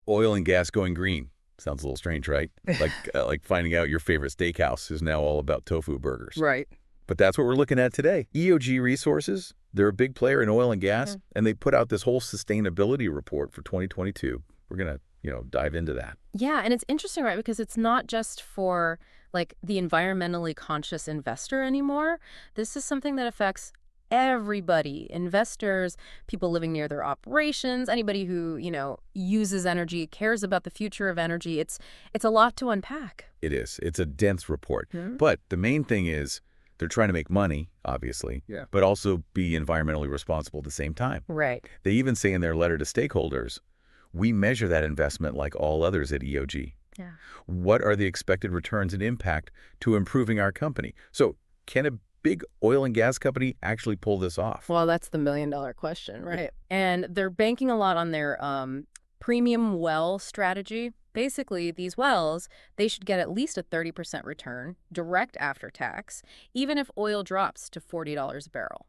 Oil and gas going green. Sounds a little strange, right? Like finding out your favorite steakhouse is now all about tofu burgers. Right. But that's what we're looking at today. EOG Resources, they're a big player in oil and gas, Mhm. and they put out this whole sustainability report for 2022. We're going to, dive into that. Yeah, and it's interesting, right? Because it's not just for like the environmentally conscious investor anymore. This is something that affects everybody, investors, people living near their operations, anybody who, uses energy, cares about the future of energy. It's a lot to unpack. It is. It's a dense report. Hmm? But the main thing is they're trying to make money, obviously, but also be environmentally responsible at the same time. Right. They even say in their letter to stakeholders, we measure that investment like all others at EOG. Yeah. What are the expected returns and impact to improving our company? So can a big oil and gas company actually pull this off? Well, that's the million-dollar question, right? And they're banking a lot on their premium well strategy. Basically, these wells, they should get at least a 30% return, direct after tax, even if oil drops to $40 a barrel.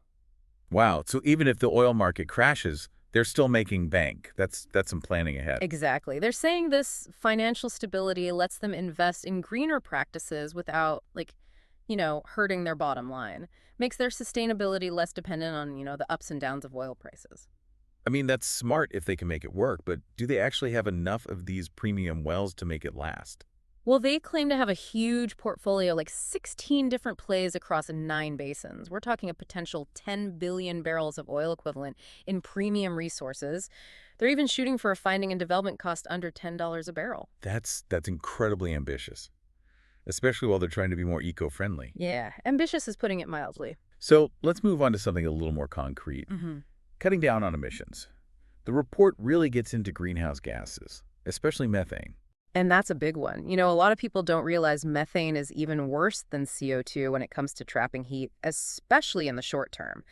Wow. So even if the oil market crashes, they're still making bank. That's some planning ahead. Exactly. They're saying this financial stability lets them invest in greener practices without, hurting their bottom line. Makes their sustainability less dependent on, the ups and downs of oil prices. I mean, that's smart if they can make it work, but do they actually have enough of these premium wells to make it last? Well, they claim to have a huge portfolio, like 16 different plays across 9 basins. We're talking a potential 10 billion barrels of oil equivalent in premium resources. They're even shooting for a finding and development cost under $10 a barrel. That's incredibly ambitious, especially while they're trying to be more eco-friendly. Yeah, ambitious is putting it mildly. So let's move on to something a little more concrete. Hmm. Cutting down on emissions. The report really gets into greenhouse gases, especially methane. And that's a big one. A lot of people don't realize methane is even worse than CO2 when it comes to trapping heat, especially in the short term.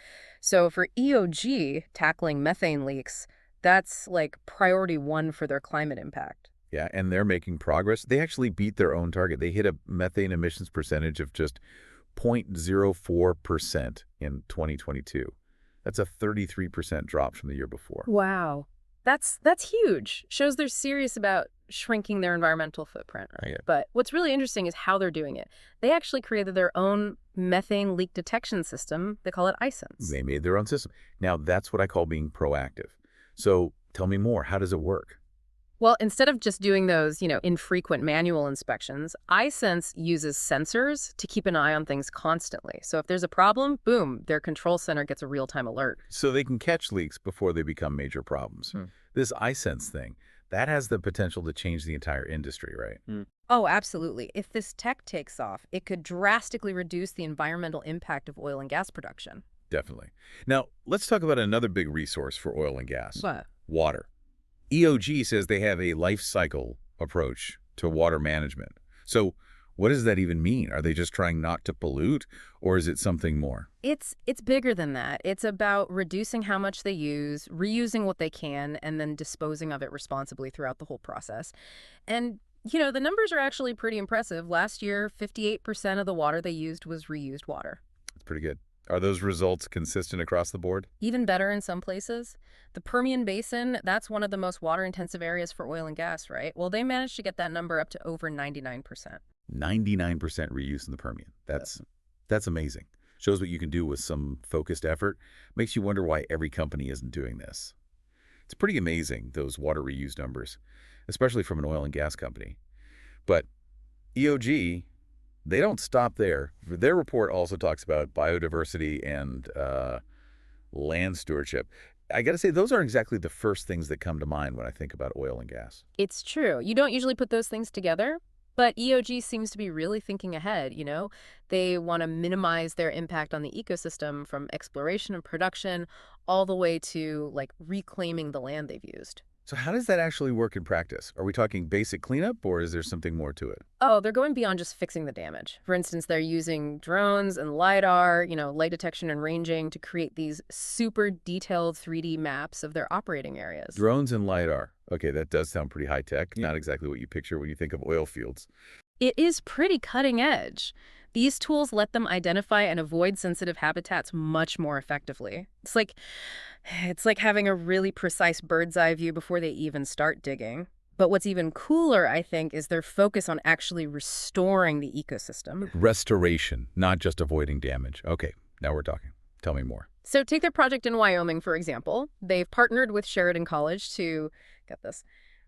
So for EOG, tackling methane leaks, that's like priority 1 for their climate impact. Yeah, and they're making progress. They actually beat their own target. They hit a methane emissions percentage of just 0.04% in 2022. That's a 33% drop from the year before. Wow. That's huge. Shows they're serious about shrinking their environmental footprint. Right. But what's really interesting is how they're doing it. They actually created their own methane leak detection system. They call it EyeSense. They made their own system. Now, that's what I call being proactive. So tell me more. How does it work? Well, instead of just doing those, infrequent manual inspections, EyeSense uses sensors to keep an eye on things constantly. So if there's a problem, boom, their control center gets a real-time alert. So they can catch leaks before they become major problems. This iSense thing, that has the potential to change the entire industry, right? Oh, absolutely. If this tech takes off, it could drastically reduce the environmental impact of oil and gas production. Definitely. Now, let's talk about another big resource for oil and gas. What? Water. EOG says they have a life cycle approach to water management. So what does that even mean? Are they just trying not to pollute, or is it something more? It's bigger than that. It's about reducing how much they use, reusing what they can, and then disposing of it responsibly throughout the whole process. And, the numbers are actually pretty impressive. Last year, 58% of the water they used was reused water. That's pretty good. Are those results consistent across the board? Even better in some places. The Permian Basin, that's one of the most water-intensive areas for oil and gas, right? Well, they managed to get that number up to over 99%. 99% reuse in the Permian. That's amazing. Shows what you can do with some focused effort. Makes you wonder why every company isn't doing this. It's pretty amazing, those water reuse numbers, especially from an oil and gas company. But EOG, they don't stop there. Their report also talks about biodiversity and land stewardship. I got to say, those aren't exactly the first things that come to mind when I think about oil and gas. It's true. You don't usually put those things together, but EOG seems to be really thinking ahead, They want to minimize their impact on the ecosystem from exploration and production all the way to, reclaiming the land they've used. So how does that actually work in practice? Are we talking basic cleanup, or is there something more to it? Oh, they're going beyond just fixing the damage. For instance, they're using drones and LiDAR, light detection and ranging to create these super detailed 3D maps of their operating areas. Drones and LiDAR. Okay, that does sound pretty high-tech. Not exactly what you picture when you think of oil fields. It is pretty cutting edge. These tools let them identify and avoid sensitive habitats much more effectively. It's like having a really precise bird's eye view before they even start digging. But what's even cooler, I think, is their focus on actually restoring the ecosystem. Restoration, not just avoiding damage. Okay, now we're talking. Tell me more. So take their project in Wyoming, for example. They've partnered with Sheridan College to, get this,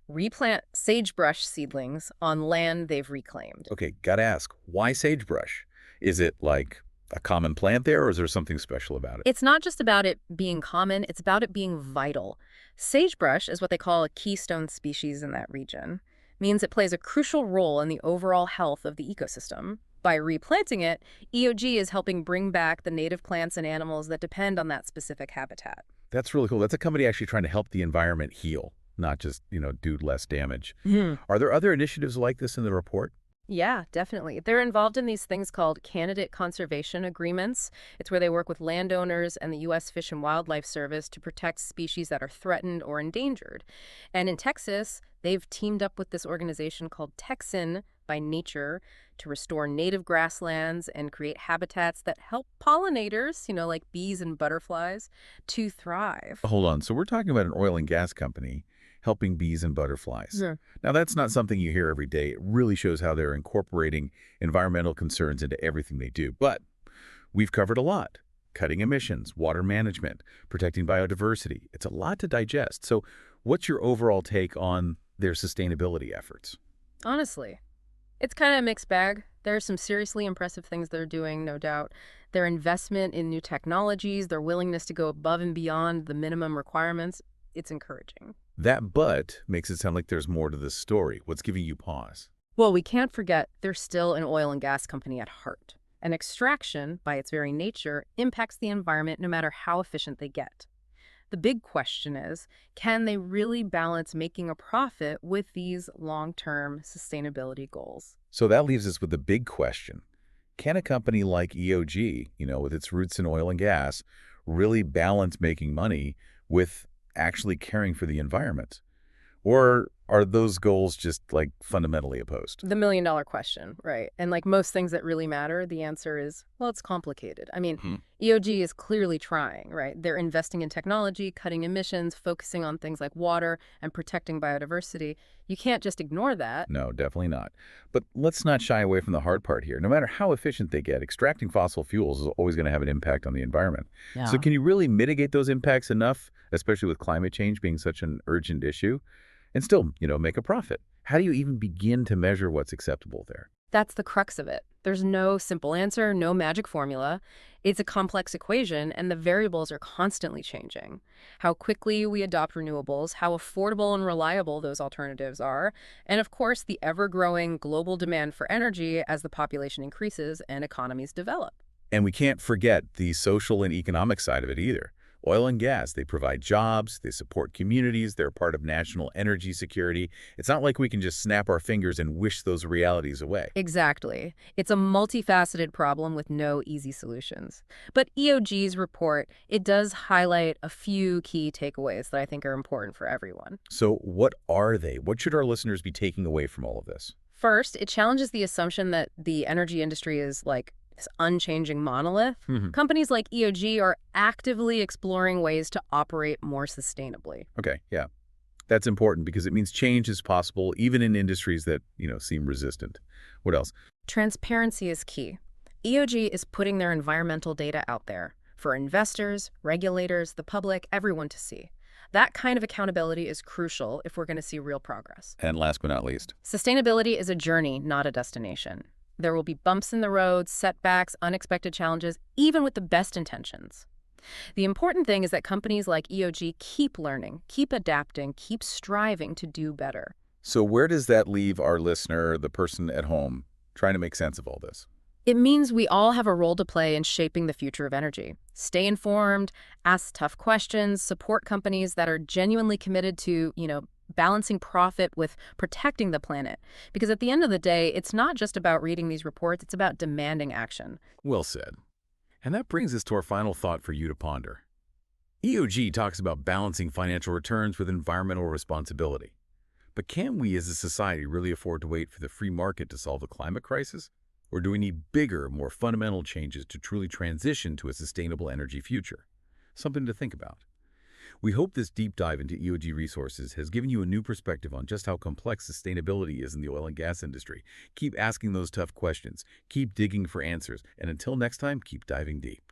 replant sagebrush seedlings on land they've reclaimed. Okay, gotta ask, why sagebrush? Is it like a common plant there, or is there something special about it? It's not just about it being common, it's about it being vital. Sagebrush is what they call a keystone species in that region. Means it plays a crucial role in the overall health of the ecosystem. By replanting it, EOG is helping bring back the native plants and animals that depend on that specific habitat. That's really cool. That's a company actually trying to help the environment heal, not just, do less damage. Mhm. Are there other initiatives like this in the report? Yeah, definitely. They're involved in these things called candidate conservation agreements. It's where they work with landowners and the U.S. Fish and Wildlife Service to protect species that are threatened or endangered. And in Texas, they've teamed up with this organization called Texan by Nature to restore native grasslands and create habitats that help pollinators, like bees and butterflies, to thrive. Hold on. So we're talking about an oil and gas company helping bees and butterflies. Yeah. Now, that's not something you hear every day. It really shows how they're incorporating environmental concerns into everything they do. But we've covered a lot. Cutting emissions, water management, protecting biodiversity. It's a lot to digest. So what's your overall take on their sustainability efforts? Honestly, it's kind of a mixed bag. There are some seriously impressive things they're doing, no doubt. Their investment in new technologies, their willingness to go above and beyond the minimum requirements, it's encouraging. That but makes it sound like there's more to this story. What's giving you pause? Well, we can't forget they're still an oil and gas company at heart. And extraction, by its very nature, impacts the environment no matter how efficient they get. The big question is, can they really balance making a profit with these long-term sustainability goals? So that leaves us with the big question. Can a company like EOG, with its roots in oil and gas, really balance making money with actually caring for the environment? Or are those goals just fundamentally opposed? The million-dollar question, right? And like most things that really matter, the answer is, well, it's complicated. I mean, EOG is clearly trying, right? They're investing in technology, cutting emissions, focusing on things like water and protecting biodiversity. You can't just ignore that. No, definitely not. But let's not shy away from the hard part here. No matter how efficient they get, extracting fossil fuels is always going to have an impact on the environment. Yeah. So can you really mitigate those impacts enough, especially with climate change being such an urgent issue, and still, make a profit? How do you even begin to measure what's acceptable there? That's the crux of it. There's no simple answer, no magic formula. It's a complex equation, and the variables are constantly changing. How quickly we adopt renewables, how affordable and reliable those alternatives are, and of course, the ever-growing global demand for energy as the population increases and economies develop. And we can't forget the social and economic side of it either. Oil and gas, they provide jobs, they support communities, they're part of national energy security. It's not like we can just snap our fingers and wish those realities away. Exactly. It's a multifaceted problem with no easy solutions. But EOG's report, it does highlight a few key takeaways that I think are important for everyone. So what are they? What should our listeners be taking away from all of this? First, it challenges the assumption that the energy industry is like this unchanging monolith. Companies like EOG are actively exploring ways to operate more sustainably. Okay, yeah. That's important because it means change is possible even in industries that, seem resistant. What else? Transparency is key. EOG is putting their environmental data out there for investors, regulators, the public, everyone to see. That kind of accountability is crucial if we're going to see real progress. And last but not least, sustainability is a journey, not a destination. There will be bumps in the road, setbacks, unexpected challenges, even with the best intentions. The important thing is that companies like EOG keep learning, keep adapting, keep striving to do better. So where does that leave our listener, the person at home, trying to make sense of all this? It means we all have a role to play in shaping the future of energy. Stay informed, ask tough questions, support companies that are genuinely committed to, balancing profit with protecting the planet. Because at the end of the day, it's not just about reading these reports, it's about demanding action. Well said. And that brings us to our final thought for you to ponder. EOG talks about balancing financial returns with environmental responsibility. But can we as a society really afford to wait for the free market to solve the climate crisis? Or do we need bigger, more fundamental changes to truly transition to a sustainable energy future? Something to think about. We hope this deep dive into EOG Resources has given you a new perspective on just how complex sustainability is in the oil and gas industry. Keep asking those tough questions, keep digging for answers, and until next time, keep diving deep.